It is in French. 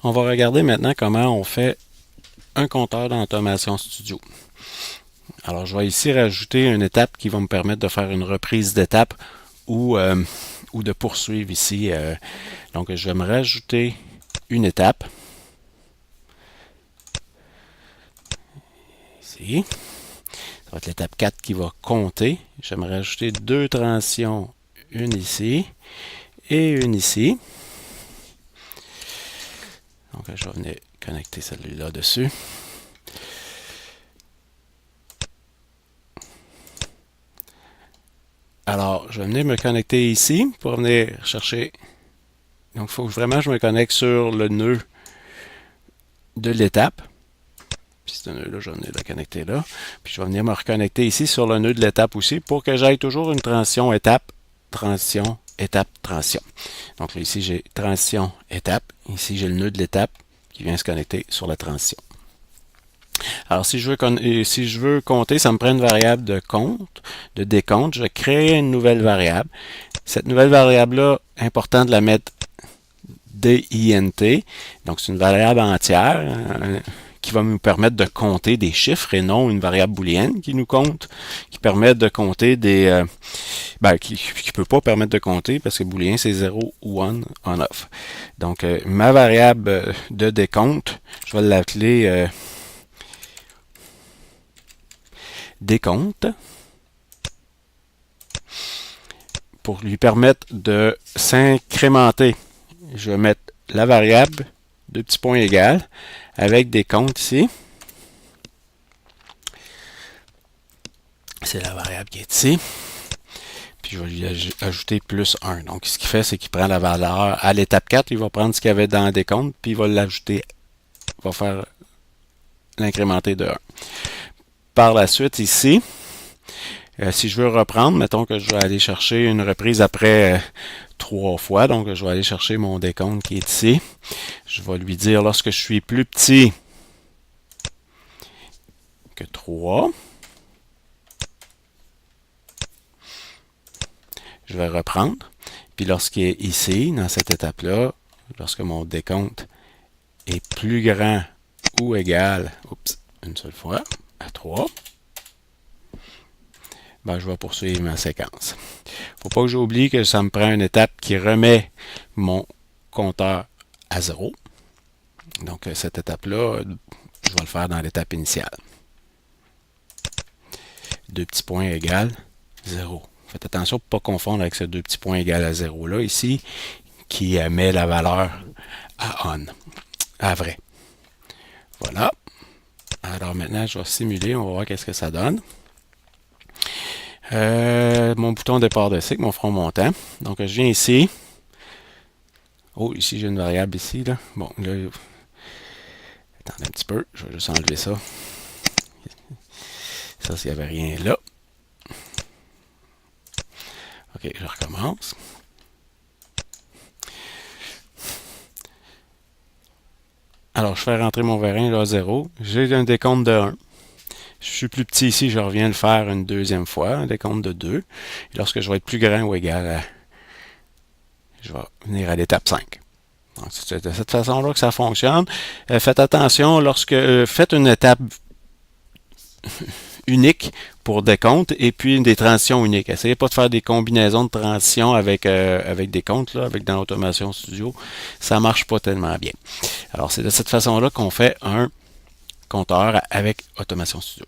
On va regarder maintenant comment on fait un compteur dans Automation Studio. Alors, je vais ici rajouter une étape qui va me permettre de faire une reprise d'étape ou de poursuivre ici. Donc, je vais me rajouter une étape. Ici. Ça va être l'étape 4 qui va compter. Je vais me rajouter deux transitions, une ici et une ici. Donc, je vais venir connecter celui-là dessus. Alors, je vais venir me connecter ici pour venir chercher. Donc, il faut vraiment que je me connecte sur le nœud de l'étape. Puis ce nœud-là, je vais venir le connecter là. Puis je vais venir me reconnecter ici sur le nœud de l'étape aussi pour que j'aille toujours une transition étape, transition, étape, transition. Donc là, ici, j'ai transition, étape. Ici, j'ai le nœud de l'étape qui vient se connecter sur la transition. Alors, si je veux compter, ça me prend une variable de compte, de décompte. Je vais créer une nouvelle variable. Cette nouvelle variable-là, important de la mettre DINT. Donc, c'est une variable entière qui va nous permettre de compter des chiffres et non une variable booléenne qui nous compte, qui permet de compter des... qui ne peut pas permettre de compter parce que booléen, c'est 0 ou 1 on-off. Donc, ma variable de décompte, je vais l'appeler... décompte pour lui permettre de s'incrémenter. Je vais mettre la variable deux petits points égales avec des comptes ici. C'est la variable qui est ici. Puis je vais lui ajouter plus 1. Donc ce qu'il fait, c'est qu'il prend la valeur à l'étape 4, il va prendre ce qu'il y avait dans le décompte, puis il va l'ajouter, il va faire l'incrémenter de 1. Par la suite, ici, si je veux reprendre, mettons que je vais aller chercher une reprise après 3 fois, donc je vais aller chercher mon décompte qui est ici. Je vais lui dire lorsque je suis plus petit que 3, je vais reprendre. Puis lorsqu'il est ici, dans cette étape-là, lorsque mon décompte est plus grand ou égal, une seule fois, à 3, je vais poursuivre ma séquence. Il ne faut pas que j'oublie que ça me prend une étape qui remet mon compteur à 0. Donc, cette étape-là, je vais le faire dans l'étape initiale. Deux petits points égales 0. Faites attention pour ne pas confondre avec ce deux petits points égales à 0-là ici, qui met la valeur à on, à vrai. Voilà. Alors maintenant, je vais simuler, on va voir qu'est-ce que ça donne. Mon bouton départ de cycle, mon front montant. Donc, je viens ici. Oh, ici, j'ai une variable ici. Là. Bon, là, attendez un petit peu. Je vais juste enlever ça. Ça, s'il n'y avait rien là. OK, je recommence. Alors, je fais rentrer mon vérin là à 0. J'ai un décompte de 1. Je suis plus petit ici, je reviens le faire une deuxième fois, un décompte de 2. Et lorsque je vais être plus grand ou égal à... Je vais venir à l'étape 5. Donc, c'est de cette façon-là que ça fonctionne. Faites attention, lorsque faites une étape unique pour décompte et puis des transitions uniques. Essayez pas de faire des combinaisons de transitions avec des comptes, là, dans Automation Studio. Ça marche pas tellement bien. Alors, c'est de cette façon-là qu'on fait un compteur avec Automation Studio.